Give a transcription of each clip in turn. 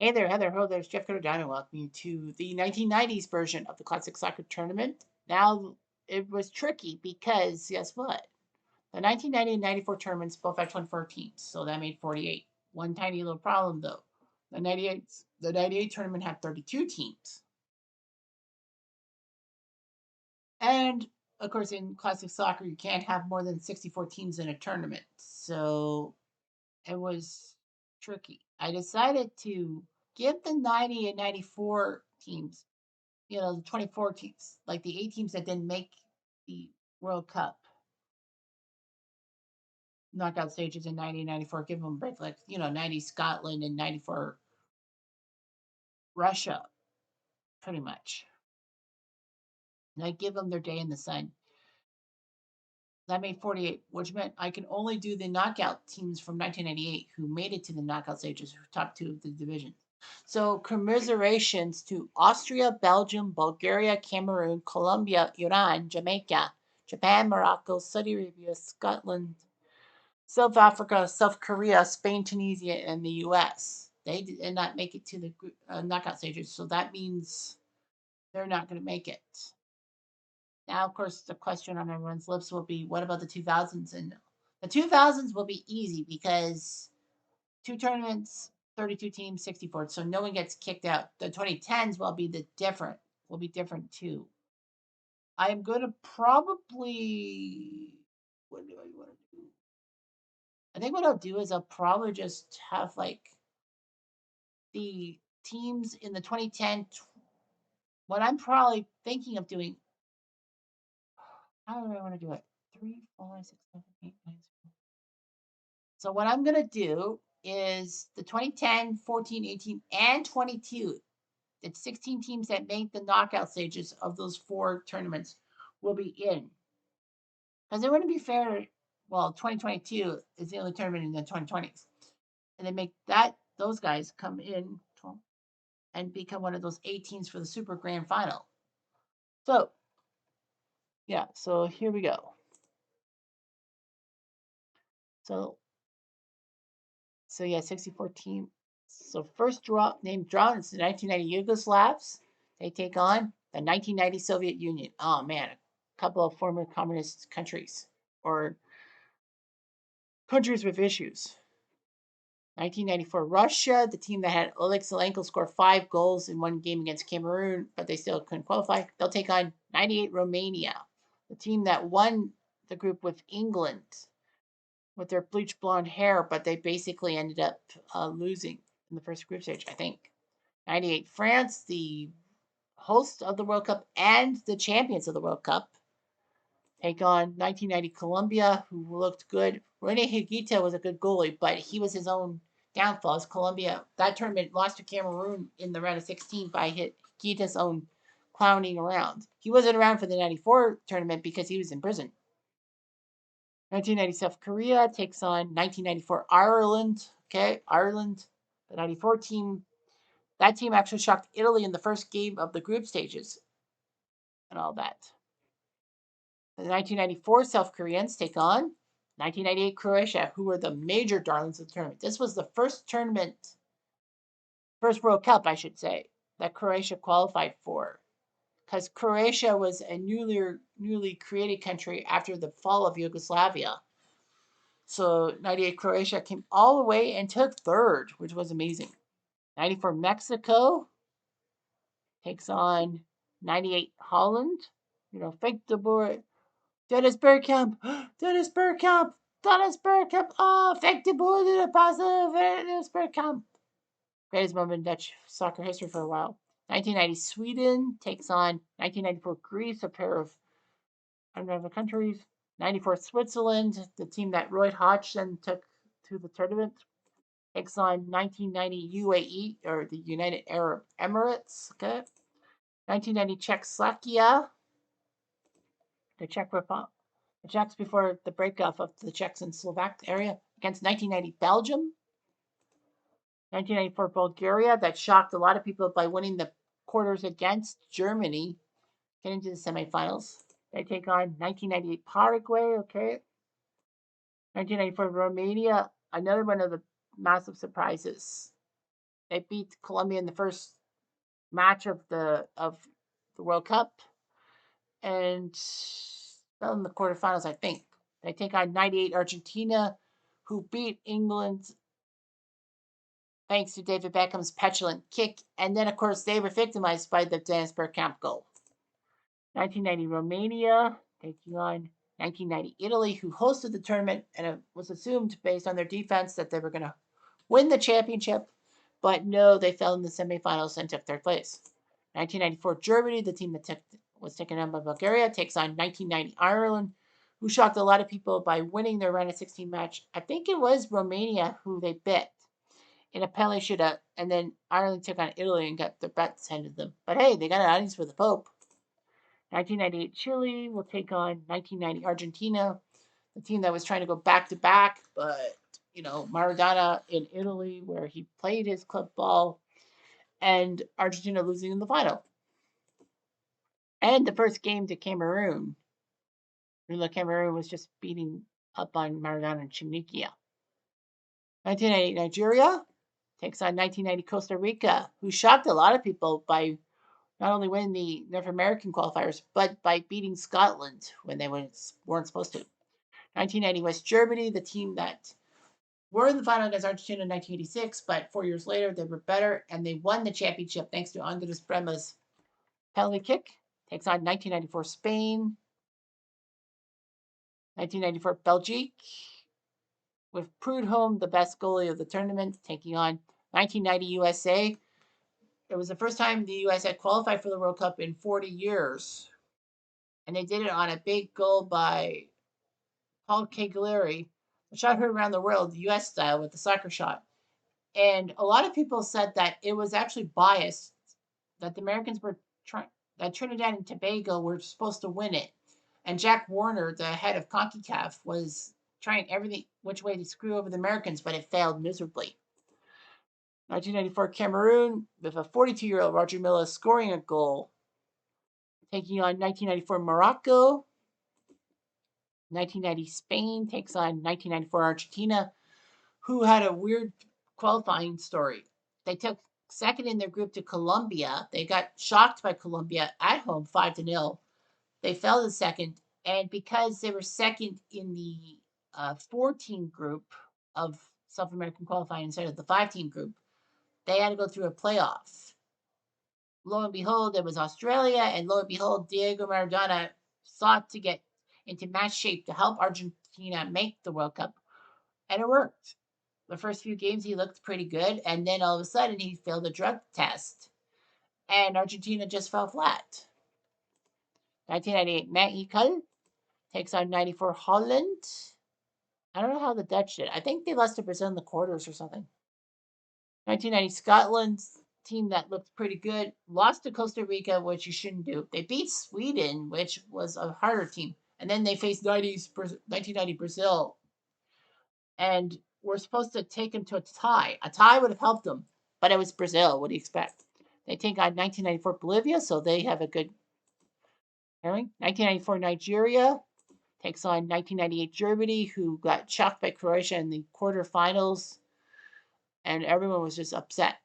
Hey there, Heather. Ho, there's Jeff Cutter Diamond. Welcome you to the 1990s version of the Classic Soccer Tournament. Now, it was tricky because guess what? The 1990 and 94 tournaments both had 24 teams, so that made 48. One tiny little problem though. The 98 tournament had 32 teams. And of course, in classic soccer, you can't have more than 64 teams in a tournament. So it was tricky. I decided to give the 90 and 94 teams, the 24 teams, like the 8 teams that didn't make the World Cup knockout stages in 90 and 94, give them a break, like, 90 Scotland and 94 Russia, pretty much. And I give them their day in the sun. That made 48, which meant I can only do the knockout teams from 1998 who made it to the knockout stages, top two of the division. So, commiserations to Austria, Belgium, Bulgaria, Cameroon, Colombia, Iran, Jamaica, Japan, Morocco, Saudi Arabia, Scotland, South Africa, South Korea, Spain, Tunisia, and the US. They did not make it to the knockout stages, so that means they're not going to make it. Now, of course, the question on everyone's lips will be, what about the 2000s? And the 2000s will be easy because two tournaments, 32 teams, 64. So no one gets kicked out. The 2010s will be different too. I am going to probably, what do I want to do? I think what I'll do is I'll probably just have like the teams in the 2010. What I'm probably thinking of doing, how do I want to do it? 3, 4, 6, 7, 8, 9, 10. So what I'm going to do is the 2010, 14, 18, and 22. The 16 teams that made the knockout stages of those 4 tournaments will be in. Because it wouldn't be fair. Well, 2022 is the only tournament in the 2020s, and they make those guys come in and become one of those 8 teams for the Super Grand Final. So yeah, so here we go. So yeah, 64 team. So first named draw is the 1990 Yugoslavs. They take on the 1990 Soviet Union. Oh man, a couple of former communist countries or countries with issues. 1994 Russia, the team that had Oleg Zelenko score 5 goals in one game against Cameroon, but they still couldn't qualify. They'll take on 98 Romania, the team that won the group with England with their bleach blonde hair, but they basically ended up losing in the first group stage, I think. 98 France, the host of the World Cup and the champions of the World Cup, take on 1990 Colombia, who looked good. Rene Higuita was a good goalie, but he was his own downfall. As Colombia, that tournament lost to Cameroon in the round of 16 by Higuita's own clowning around. He wasn't around for the 94 tournament because he was in prison. 1990 South Korea takes on 1994 Ireland. Okay, Ireland, the 94 team. That team actually shocked Italy in the first game of the group stages and all that. The 1994 South Koreans take on 1998 Croatia, who were the major darlings of the tournament. This was the first World Cup, I should say, that Croatia qualified for. Because Croatia was a newly created country after the fall of Yugoslavia. So 98 Croatia came all the way and took third, which was amazing. 94 Mexico takes on 98 Holland. Fake de Boer. Dennis Bergkamp. Dennis Bergkamp. Dennis Bergkamp. Oh, fake de Boer to the pasta. Dennis Bergkamp. Greatest moment in Dutch soccer history for a while. 1990 Sweden takes on 1994 Greece, a pair of other countries. 94 Switzerland, the team that Roy Hodgson took to the tournament, takes on 1990 UAE, or the United Arab Emirates. Okay. 1990 Czechoslovakia, the Czech Republic, the Czechs before the breakup of the Czechs and Slovak area, against 1990 Belgium. 1994 Bulgaria, that shocked a lot of people by winning the quarters against Germany, getting to the semifinals. They take on 1998 Paraguay, okay. 1994 Romania, another one of the massive surprises. They beat Colombia in the first match of the World Cup and fell in the quarterfinals, I think. They take on 98 Argentina, who beat England thanks to David Beckham's petulant kick. And then, of course, they were victimized by the Dennis Bergkamp goal. 1990 Romania taking on 1990 Italy, who hosted the tournament, and it was assumed based on their defense that they were going to win the championship, but no, they fell in the semifinals and took third place. 1994 Germany, the team that was taken on by Bulgaria, takes on 1990 Ireland, who shocked a lot of people by winning their round of 16 match. I think it was Romania who they bit in a penalty shootout, and then Ireland took on Italy and got their butts handed to them. But hey, they got an audience for the Pope. 1998 Chile will take on 1990 Argentina, the team that was trying to go back to back, but Maradona in Italy, where he played his club ball, and Argentina losing in the final. And the first game to Cameroon, Cameroon was just beating up on Maradona and Chiniquia. 1990 Nigeria takes on 1990 Costa Rica, who shocked a lot of people by not only winning the North American qualifiers, but by beating Scotland when they weren't supposed to. 1990 West Germany, the team that were in the final against Argentina in 1986, but 4 years later they were better and they won the championship thanks to Andres Brema's penalty kick. Takes on 1994 Spain, 1994 Belgique, with Prudhomme the best goalie of the tournament, taking on 1990 USA. It was the first time the US had qualified for the World Cup in 40 years, and they did it on a big goal by Paul Cagliari, a shot heard around the world, US style, with the soccer shot. And a lot of people said that it was actually biased, that the Americans were trying, that Trinidad and Tobago were supposed to win it. And Jack Warner, the head of CONCACAF, was trying everything which way to screw over the Americans, but it failed miserably. 1994 Cameroon, with a 42-year-old Roger Milla scoring a goal, taking on 1994 Morocco. 1990 Spain takes on 1994 Argentina, who had a weird qualifying story. They took second in their group to Colombia. They got shocked by Colombia at home 5-0. They fell to second, and because they were second in the 14 group of South American qualifying instead of the 5-team group, they had to go through a playoff. Lo and behold, it was Australia, and lo and behold, Diego Maradona sought to get into match shape to help Argentina make the World Cup, and it worked. The first few games he looked pretty good, and then all of a sudden he failed a drug test, and Argentina just fell flat. 1998 Mexico takes on 94 Holland. I don't know how the Dutch did. I think they lost to Brazil in the quarters or something. 1990 Scotland's team that looked pretty good lost to Costa Rica, which you shouldn't do. They beat Sweden, which was a harder team, and then they faced 1990 Brazil, and were supposed to take them to a tie. A tie would have helped them, but it was Brazil. What do you expect? They take on 1994 Bolivia, so they have a good pairing. 1994 Nigeria takes on 1998 Germany, who got shocked by Croatia in the quarterfinals, and everyone was just upset.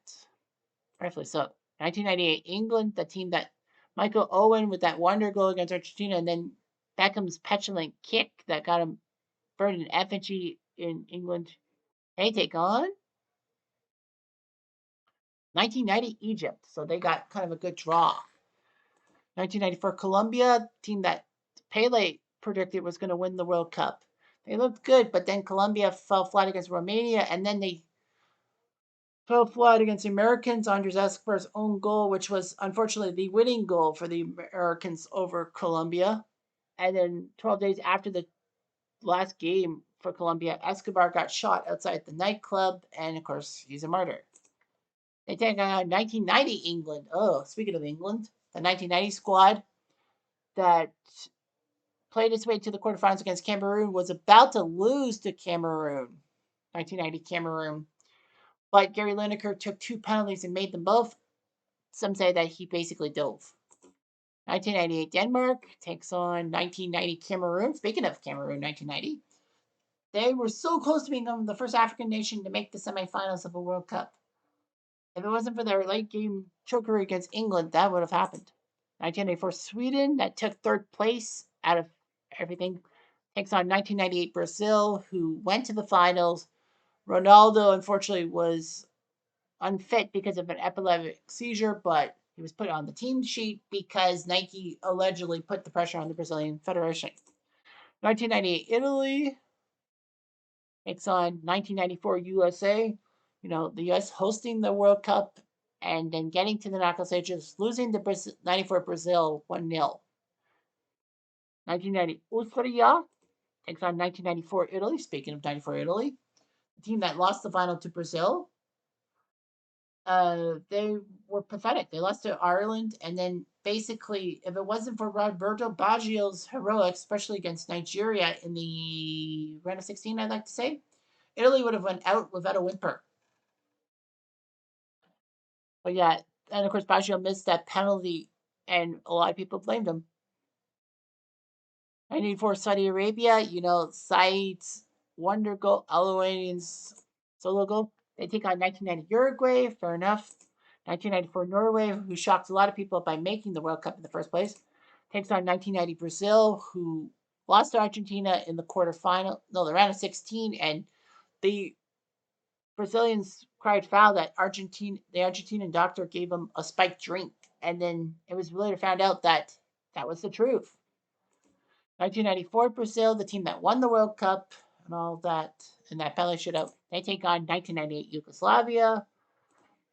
Rightfully so. 1998 England, the team that Michael Owen with that wonder goal against Argentina, and then Beckham's petulant kick that got him burned in effigy in England. They take on 1990 Egypt, so they got kind of a good draw. 1994 Colombia, team that Pele predicted was going to win the World Cup. They looked good, but then Colombia fell flat against Romania, and then they fell flat against the Americans. Andres Escobar's own goal, which was unfortunately the winning goal for the Americans over Colombia. And then 12 days after the last game for Colombia, Escobar got shot outside the nightclub, and of course, he's a martyr. They take on 1990 England. Oh, speaking of England, the 1990 squad that played its way to the quarterfinals against Cameroon was about to lose to Cameroon. 1990 Cameroon. But Gary Lineker took 2 penalties and made them both. Some say that he basically dove. 1998 Denmark takes on 1990 Cameroon. Speaking of Cameroon, 1990, they were so close to becoming the first African nation to make the semifinals of a World Cup. If it wasn't for their late game chokery against England, that would have happened. 1994 Sweden, that took third place out of everything, takes on 1998 Brazil, who went to the finals. Ronaldo, unfortunately, was unfit because of an epileptic seizure, but he was put on the team sheet because Nike allegedly put the pressure on the Brazilian Federation. 1998 Italy takes on 1994 USA. You know, the US hosting the World Cup and then getting to the knockout stages, losing to 94 Brazil 1-0. 1990 Austria takes on 1994 Italy. Speaking of 94 Italy, the team that lost the final to Brazil, they were pathetic. They lost to Ireland, and then basically, if it wasn't for Roberto Baggio's heroics, especially against Nigeria in the round of 16, I'd like to say, Italy would have went out without a whimper. But yeah, and of course, Baggio missed that penalty, and a lot of people blamed him. 1984 Saudi Arabia, you know, Said's wonder goal, Al-Awani's solo goal. They take on 1990 Uruguay, fair enough. 1994 Norway, who shocked a lot of people by making the World Cup in the first place, takes on 1990 Brazil, who lost to Argentina in the quarterfinal, no, the round of 16, and the Brazilians cried foul that the Argentinian doctor gave them a spiked drink, and then it was later found out that that was the truth. 1994 Brazil, the team that won the World Cup and all that, and that penalty shootout, they take on 1998 Yugoslavia,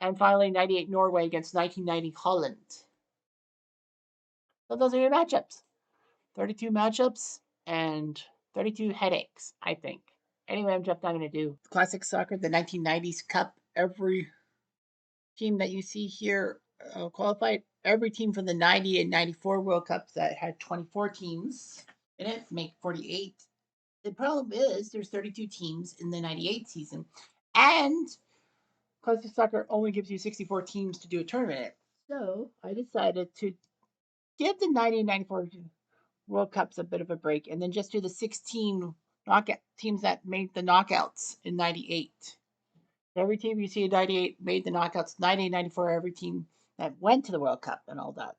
and finally 98 Norway against 1990 Holland. So those are your matchups. 32 matchups and 32 headaches, I think. Anyway, I'm just not going to do classic soccer, the 1990s Cup. Every team that you see here qualified. Every team from the 90 and 94 World Cups that had 24 teams in it make 48. The problem is there's 32 teams in the 98 season, and classic soccer only gives you 64 teams to do a tournament. So I decided to give the 90 and 94 World Cups a bit of a break and then just do the 16 knockout teams that made the knockouts in 98. Every team you see in 98 made the knockouts. 90 and 94, every team that went to the World Cup and all that.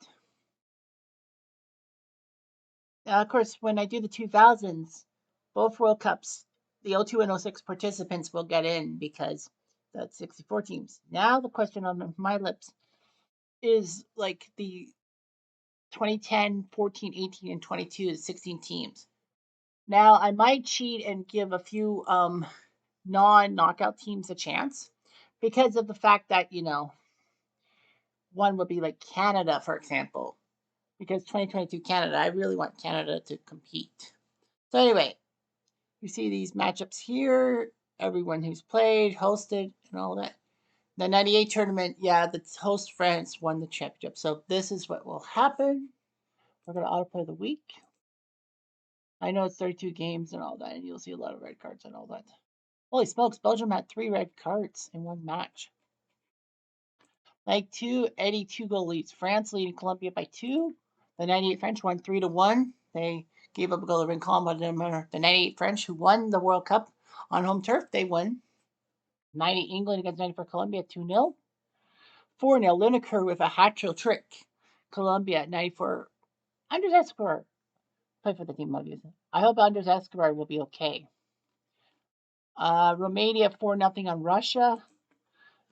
Now, of course, when I do the 2000s, both World Cups, the 02 and 06 participants will get in because that's 64 teams. Now, the question on my lips is like the 2010, 14, 18, and 22, 16 teams. Now, I might cheat and give a few non knockout teams a chance because of the fact that, you know, one would be like Canada, for example, because 2022 Canada, I really want Canada to compete. So, anyway, you see these matchups here, everyone who's played, hosted, and all that. The 98 tournament, yeah, the host France won the championship. So, this is what will happen. We're going to autoplay the week. I know it's 32 games and all that, and you'll see a lot of red cards and all that. Holy smokes, Belgium had 3 red cards in one match. Leg 2, Eddie 2-goal leads. France leading Colombia by 2. The 98 French won 3-1. They gave up a goal to Rincon, but the 98 French, who won the World Cup on home turf, they won. 90 England against 94 Colombia, 2-0. 4-0 Lineker with a hat-trick. Colombia at 94. Andres Escobar played for the team, obviously. I hope Andres Escobar will be okay. Romania 4-0 on Russia.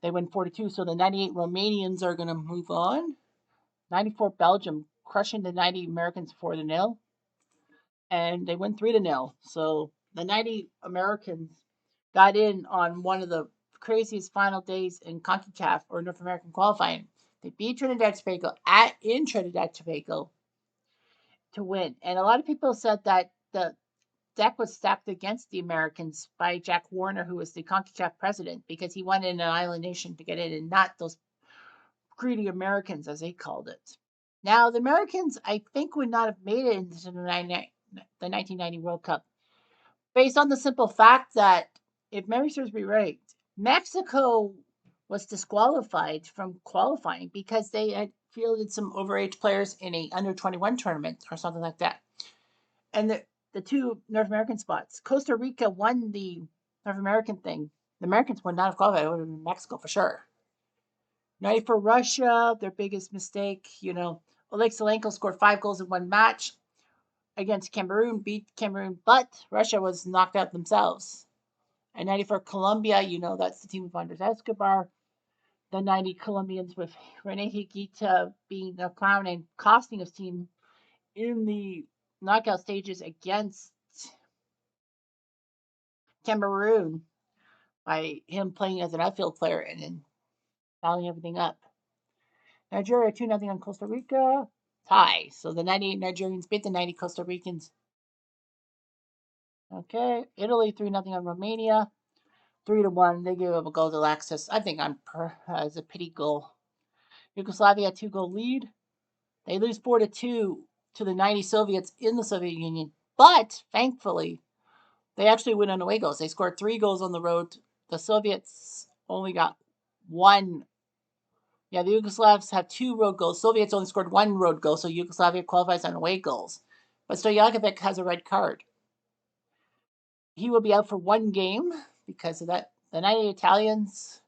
They win 4-2, so the 98 Romanians are going to move on. 94 Belgium crushing the 90 Americans 4-0, and they win 3-0. So the 90 Americans got in on one of the craziest final days in CONCACAF or North American qualifying. They beat Trinidad and Tobago in Trinidad and Tobago to win, and a lot of people said that the deck was stacked against the Americans by Jack Warner, who was the CONCACAF president, because he wanted an island nation to get in and not those greedy Americans, as they called it. Now, the Americans, I think, would not have made it into the 1990 World Cup based on the simple fact that, if memory serves me right, Mexico was disqualified from qualifying because they had fielded some overage players in a under 21 tournament or something like that. And the two North American spots, Costa Rica won the North American thing. The Americans would not have qualified. It would have been Mexico for sure. 90 for Russia, their biggest mistake. Oleg Salenko scored 5 goals in one match against Cameroon, beat Cameroon, but Russia was knocked out themselves. And 90 for Colombia, that's the team with Andres Escobar. The 90 Colombians with Rene Higuita being a clown and costing his team in the knockout stages against Cameroon by him playing as an outfield player and then fouling everything up. Nigeria 2-0 on Costa Rica. Tie. So the 98 Nigerians beat the 90 Costa Ricans. Okay. Italy 3-0 on Romania. 3-1. They gave up a goal to Alexis. I think it's a pity goal. Yugoslavia 2-goal lead. They lose 4-2 to the 90 Soviets in the Soviet Union. But thankfully, they actually win on away goals. They scored 3 goals on the road. The Soviets only got 1. Yeah, the Yugoslavs have 2 road goals. Soviets only scored 1 road goal, so Yugoslavia qualifies on away goals. But Stojakovic has a red card. He will be out for 1 game because of that. The 90 Italians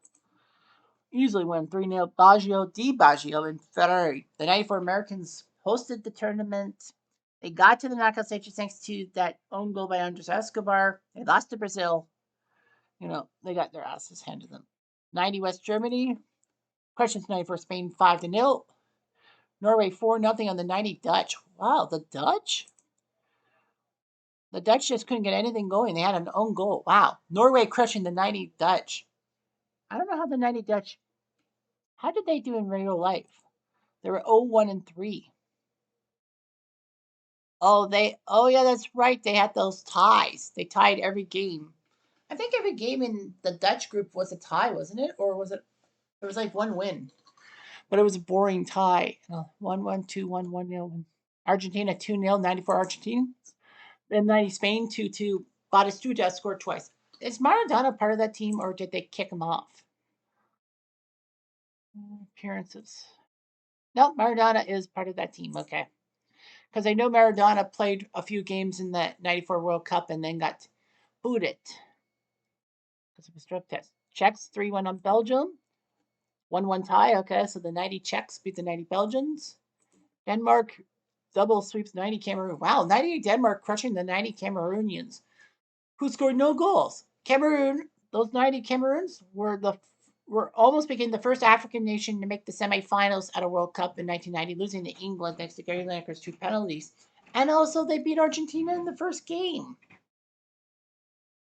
easily win 3-0. Baggio and Ferrari. The 94 Americans hosted the tournament. They got to the knockout stages thanks to that own goal by Andres Escobar. They lost to Brazil. They got their asses handed them. 90 West Germany. Questions 90 for Spain 5-0. Norway 4-0 on the 90 Dutch. Wow, the Dutch? The Dutch just couldn't get anything going. They had an own goal. Wow. Norway crushing the 90 Dutch. I don't know how the 90 Dutch, how did they do in real life? They were 0-1-3. Oh yeah, that's right. They had those ties. They tied every game. I think every game in the Dutch group was a tie, wasn't it? Or was it? There was like 1 win, but it was a boring tie. 1-1, 2-1, 1-0. Argentina 2-0, 94 Argentina. Then 90 Spain 2-2. Batistuta scored twice. Is Maradona part of that team, or did they kick him off? Appearances. No, Maradona is part of that team. Okay. Because I know Maradona played a few games in the 94 World Cup and then got booted because of a drug test. Czechs 3-1 on Belgium. 1-1 tie. Okay, so the 90 Czechs beat the 90 Belgians. Denmark double sweeps 90 Cameroon. Wow, 98 Denmark crushing the 90 Cameroonians, who scored no goals. Cameroon, those 90 Cameroons were almost became the first African nation to make the semifinals at a World Cup in 1990, losing to England thanks to Gary Lineker's 2 penalties. And also, they beat Argentina in the first game.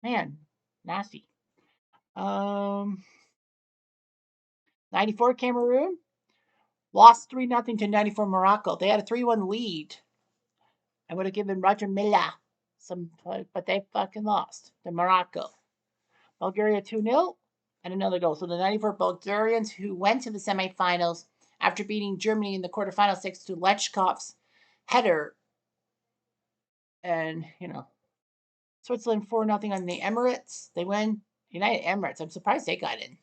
Man, nasty. 94 Cameroon lost 3-0 to 94 Morocco. They had a 3-1 lead. I would have given Roger Milla some, but they fucking lost to Morocco. Bulgaria 2-0 and another goal. So the 94 Bulgarians, who went to the semifinals after beating Germany in the quarterfinals thanks to Lechkov's header. And, Switzerland 4-0 on the Emirates. They win. United Emirates. I'm surprised they got in.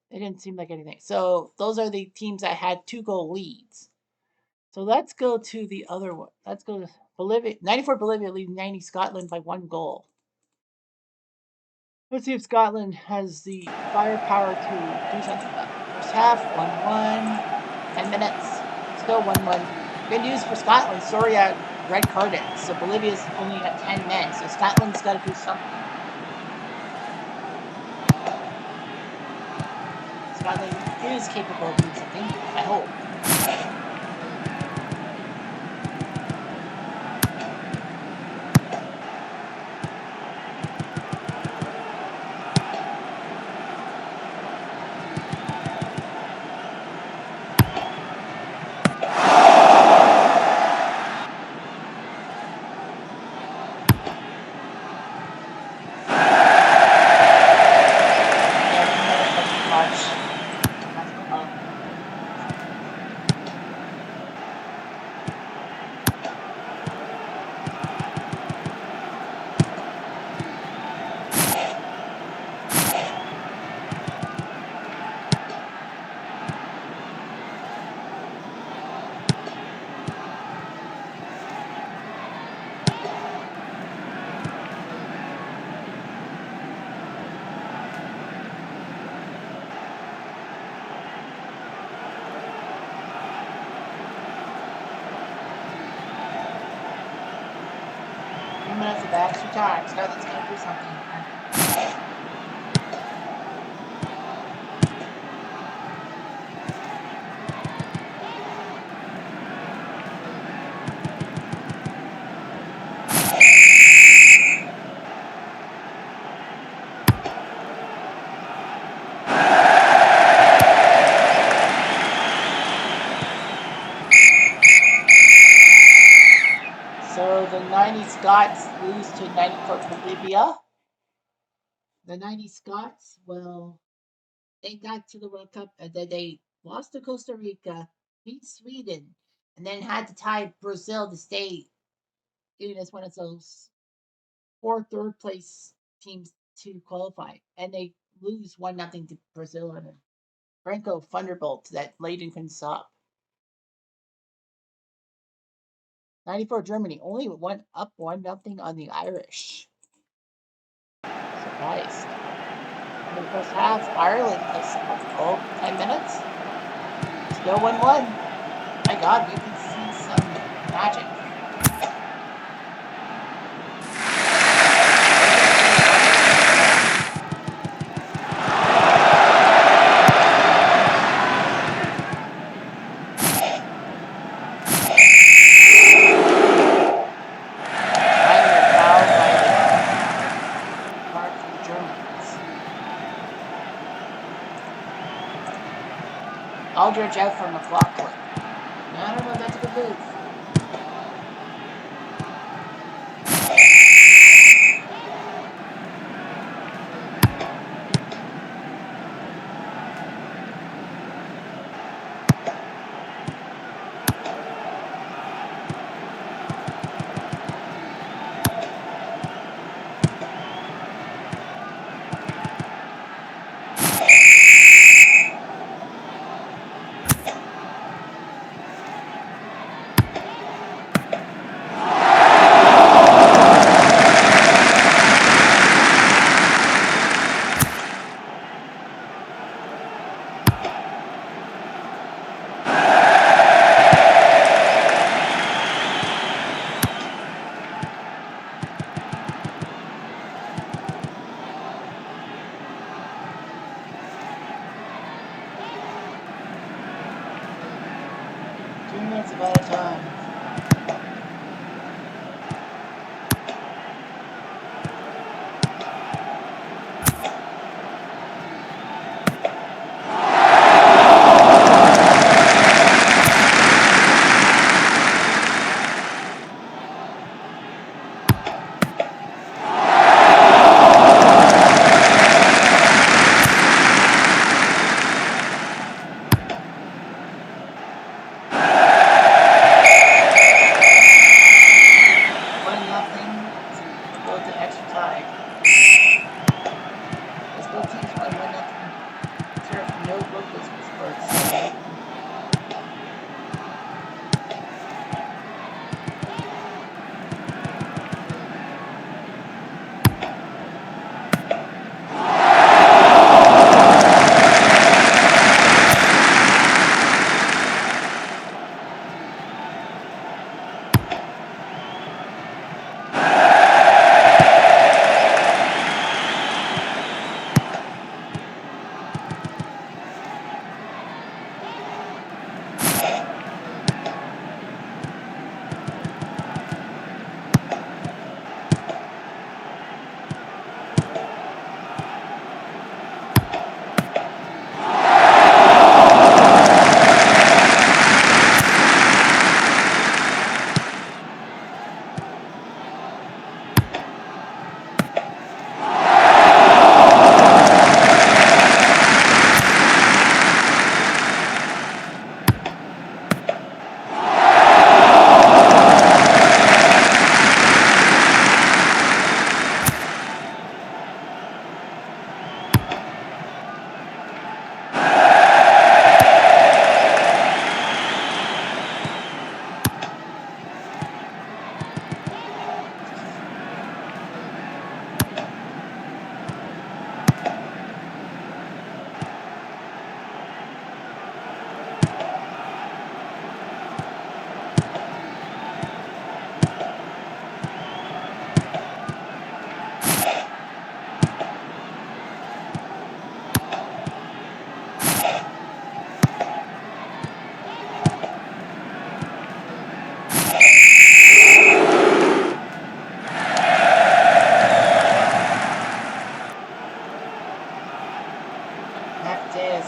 They didn't seem like anything. So those are the teams that had 2-goal leads. So let's go to the other one. Let's go to Bolivia. 94 Bolivia leading 90 Scotland by 1 goal. Let's see if Scotland has the firepower to do something about it. First half, 1-1. 10 minutes. Still 1-1. Good news for Scotland. Soria red carded. So Bolivia's only got 10 men. So Scotland's got to do something. Scotland is capable of doing something, I hope. minutes of extra time. Scarlett's going to do something here. So the 90 Scots lose to 94 Bolivia. The 90 Scots, well, they got to the World Cup and then they lost to Costa Rica, beat Sweden, and then had to tie Brazil to stay in as one of those four third place teams to qualify. And they lose 1-0 to Brazil and a Franco Thunderbolt that Layden couldn't stop. 94 Germany only went up 1-0 on the Irish. Surprised. In the first half, Ireland has 10 minutes. Still 1-1. My God, we can see some magic. Aldridge out for McLaughlin. I don't know if that's a good move. It's about time.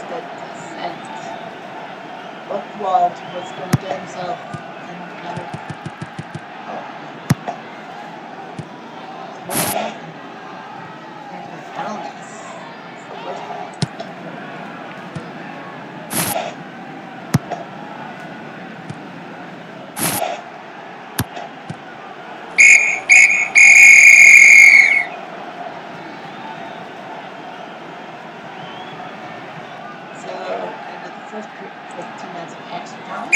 just got sent. Buchwald was going to get himself another. Oh, no. What happened? Apparently penalties. That's the worst part. So, end of the first period, 15 minutes of extra time.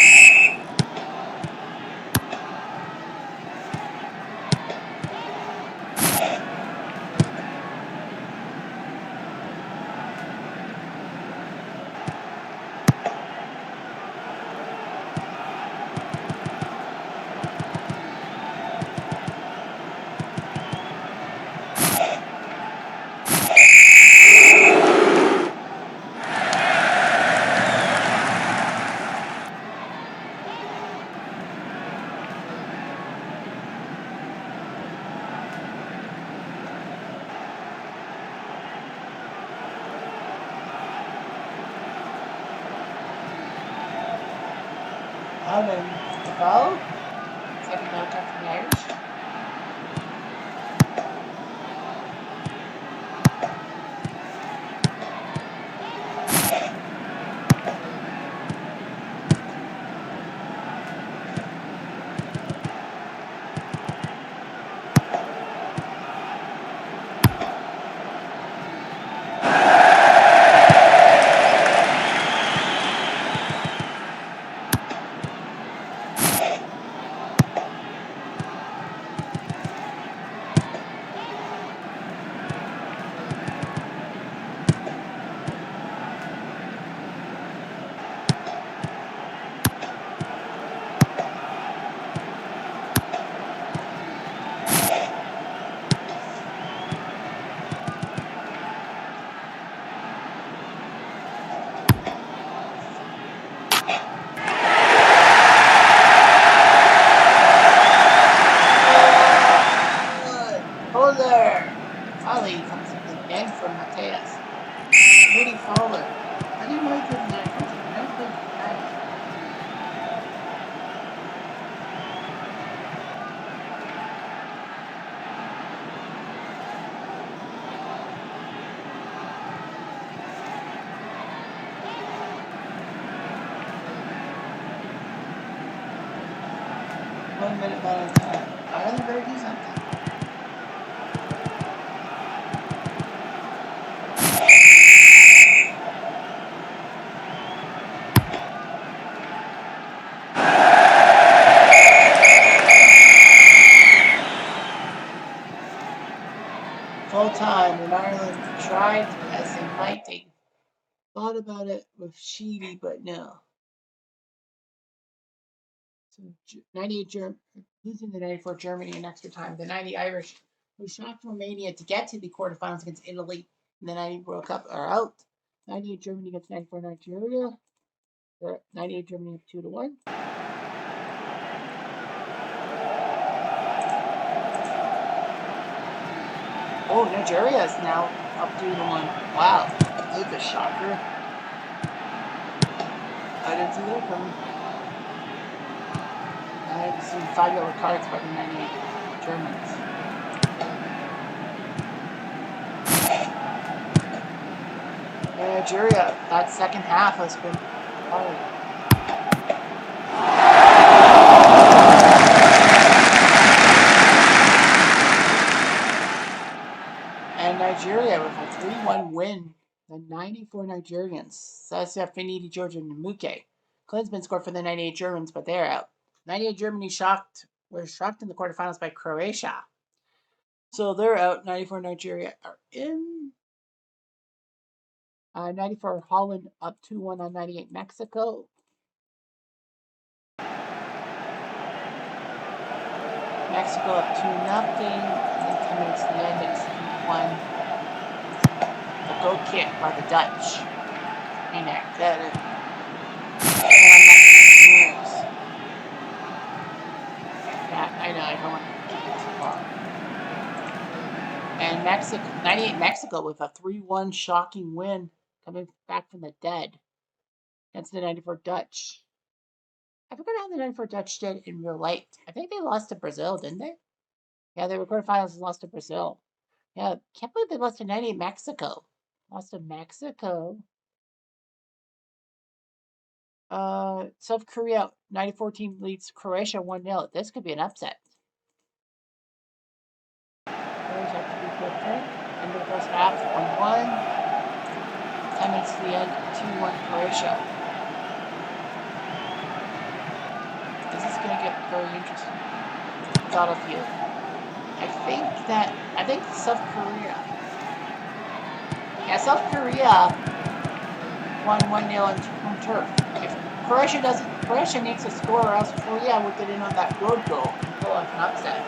Alvin to go. Second knockout for the Irish. Fowler. Finally comes into the game for Mateus. Rudy Fowler. I didn't know he played for the Irish. He never played for the Irish. One minute by the time. Ireland better do something. Full time, and Ireland tried as they might. They thought about it with Sheedy, but no. So 98 losing the 94 Germany in extra time. The 90 Irish, who shocked Romania to get to the quarterfinals against Italy in the 90 World Cup, are out. 98 Germany against 94 Nigeria. 98 Germany up 2-1. Oh, Nigeria is now up 2-1. Wow, this is a shocker. I didn't see that coming. I've seen 5 yellow cards by the 98 Germans. And Nigeria, that second half has been hard. And Nigeria with a 3-1 win. The 94 Nigerians. Sasha Finidi, Georgia, and Muke. Klinsmann scored for the 98 Germans, but they're out. 98 Germany were shocked in the quarterfinals by Croatia. So they're out. 94 Nigeria are in. 94 Holland up 2-1 on 98 Mexico. Mexico up 2-0. And then 10 minutes to the end, it's 2-1. A goal kick by the Dutch. And that yeah, I know, I don't want to keep it too long. And 98 Mexico with a 3-1 shocking win coming back from the dead against the 94 Dutch. I forgot how the 94 Dutch did in real life. I think they lost to Brazil, didn't they? Yeah, they were quarterfinals and lost to Brazil. Yeah, can't believe they lost to 98 Mexico. Lost to Mexico. South Korea 94 team leads Croatia 1-0. This could be an upset. Croatia have to be different. End of the first half, 1-1. 10 minutes to the end, 2-1 Croatia. This is going to get very interesting. Thought of you. I think South Korea. Yeah, South Korea won 1-0 on home turf. If Croatia needs to score, or else Korea would get in on that road goal and pull off an upset.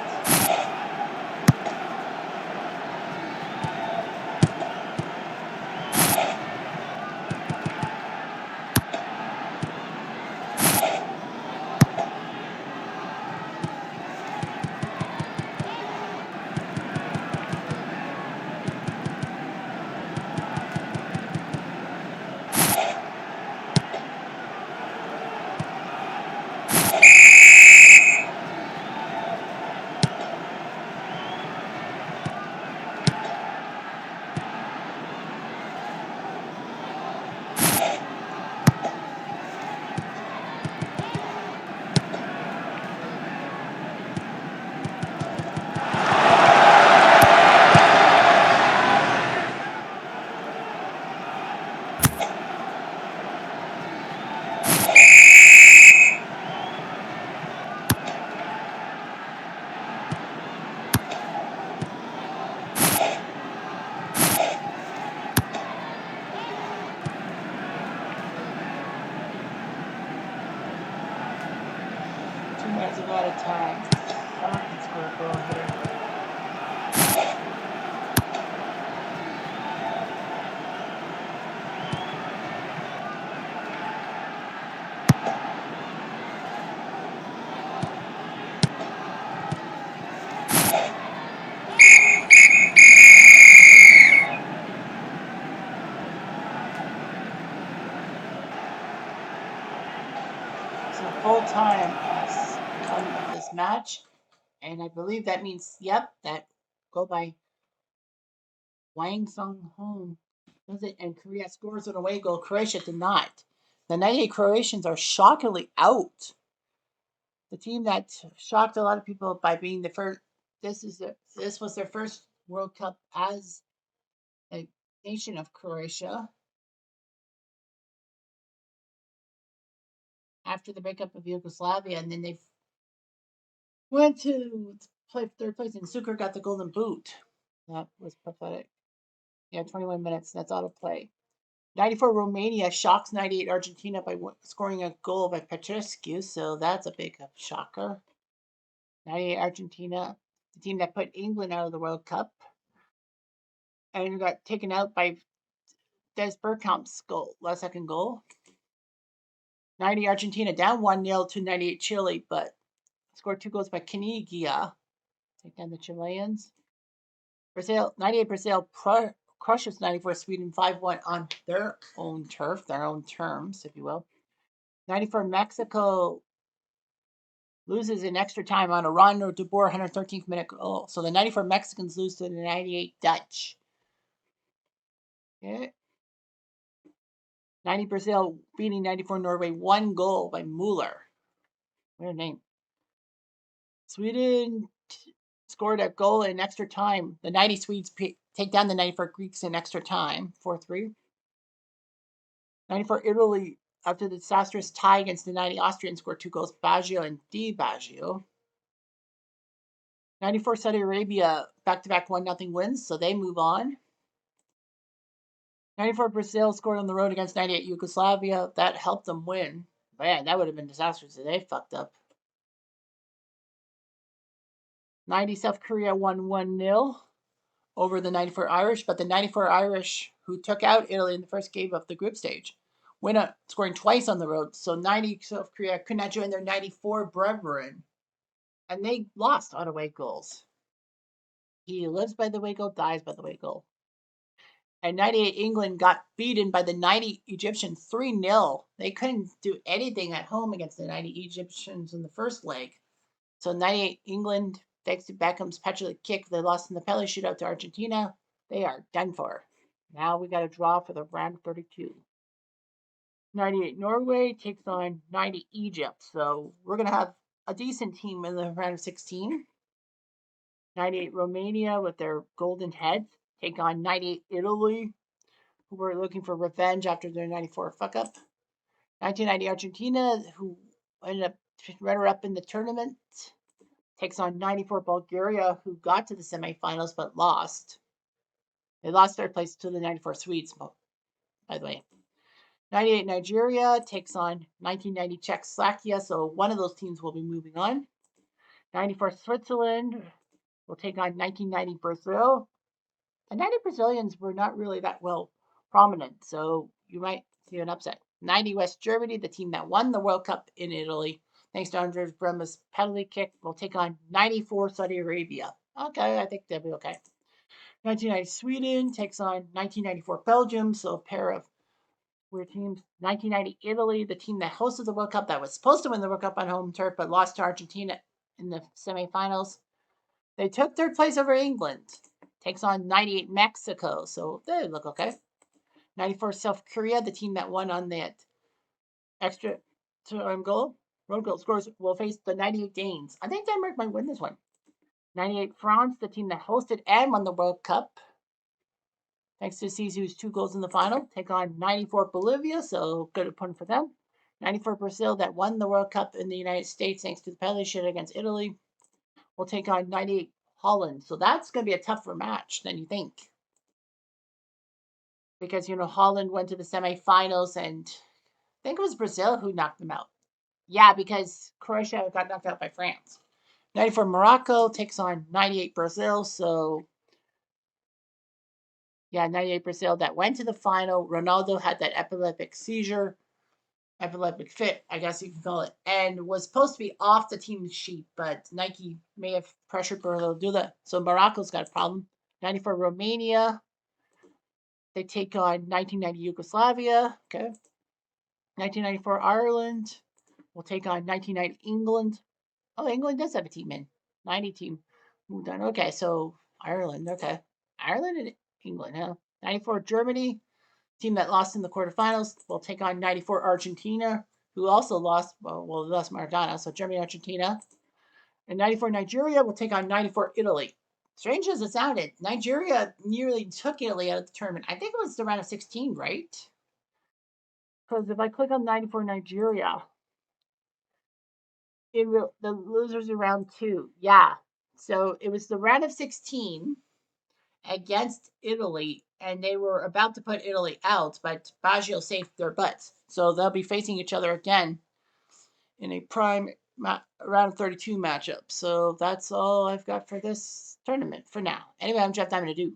That's a lot of time. Someone can score a goal here. So full time has come of this match, and I believe that means that goal by Wang Sung Hong does it, and Korea scores an away goal. Croatia did not. The 98 Croatians are shockingly out. The team that shocked a lot of people by being the first. This was their first World Cup as a nation of Croatia after the breakup of Yugoslavia, and then they went to play third place, and Suker got the golden boot. That was pathetic. Yeah, 21 minutes. That's auto play. 94 Romania shocks 98 Argentina by scoring a goal by Petrescu, so that's a big shocker. 98 Argentina, the team that put England out of the World Cup, and got taken out by Des Bergkamp's goal, last second goal. 90 Argentina down 1-0 to 98 Chile, but scored 2 goals by Kinigia. Take down the Chileans. Brazil, 98 Brazil crushes 94 Sweden 5-1 on their own turf, their own terms, if you will. 94 Mexico loses in extra time on a Ronaldo de Boer 113th minute goal. So the 94 Mexicans lose to the 98 Dutch. Okay. 90 Brazil beating 94 Norway 1 goal by Mueller. Weird name. Sweden scored a goal in extra time. The 90 Swedes take down the 94 Greeks in extra time, 4-3. 94 Italy, after the disastrous tie against the 90 Austrians, scored 2 goals, Baggio and Di Baggio. 94 Saudi Arabia, back-to-back 1-0 wins, so they move on. 94 Brazil scored on the road against 98 Yugoslavia. That helped them win. Man, that would have been disastrous if they fucked up. 90 South Korea won 1-0 over the 94 Irish, but the 94 Irish, who took out Italy in the first game of the group stage, went up scoring twice on the road. So 90 South Korea could not join their 94 brethren. And they lost on away goals. He lives by the way goal, dies by the way goal. And 98 England got beaten by the 90 Egyptians 3-0. They couldn't do anything at home against the 90 Egyptians in the first leg. So 98 England, thanks to Beckham's petulant kick, they lost in the penalty shootout to Argentina. They are done for. Now we got a draw for the round of 32. 98 Norway takes on 90 Egypt. So we're going to have a decent team in the round of 16. 98 Romania with their golden heads take on 98 Italy, who were looking for revenge after their 94 fuck up. 1990 Argentina, who ended up runner up in the tournament, takes on 94 Bulgaria, who got to the semifinals but lost. They lost third place to the 94 Swedes, by the way. 98 Nigeria takes on 1990 Czechoslovakia, so one of those teams will be moving on. 94 Switzerland will take on 1990 Brazil. The 90 Brazilians were not really that well prominent, so you might see an upset. 90 West Germany, the team that won the World Cup in Italy, thanks to Andres Brema's penalty kick, will take on 94 Saudi Arabia. Okay, I think they'll be okay. 1990 Sweden takes on 1994 Belgium, so a pair of weird teams. 1990 Italy, the team that hosted the World Cup, that was supposed to win the World Cup on home turf, but lost to Argentina in the semifinals. They took third place over England. Takes on 98 Mexico, so they look okay. 94 South Korea, the team that won on that extra time goal. Road goal scores will face the 98 Danes. I think Denmark might win this one. 98 France, the team that hosted and won the World Cup. Thanks to Zizou's 2 goals in the final. Take on 94 Bolivia, so good opponent for them. 94 Brazil, that won the World Cup in the United States thanks to the penalty shootout against Italy, will take on 98 Holland. So that's going to be a tougher match than you think. Because, Holland went to the semifinals and I think it was Brazil who knocked them out. Yeah, because Croatia got knocked out by France. 94 Morocco takes on 98 Brazil. So, yeah, 98 Brazil that went to the final. Ronaldo had that epileptic seizure, epileptic fit, I guess you can call it, and was supposed to be off the team sheet, but Nike may have pressured Brazil to do that. So Morocco's got a problem. 94 Romania, they take on 1990 Yugoslavia. Okay. 1994 Ireland will take on 1990 England. Oh, England does have a team in. 90 team moved on. Okay, so Ireland. Okay. Ireland and England, huh? 94 Germany, team that lost in the quarterfinals, will take on 94 Argentina, who also lost. Well, they lost Maradona, so Germany, Argentina. And 94 Nigeria will take on 94 Italy. Strange as it sounded, Nigeria nearly took Italy out of the tournament. I think it was the round of 16, right? Because if I click on 94 Nigeria, the losers in round 2. Yeah. So it was the round of 16 against Italy, and they were about to put Italy out, but Baggio saved their butts. So they'll be facing each other again in a prime round of 32 matchup. So that's all I've got for this tournament for now. Anyway, I'm Jeff Diamond.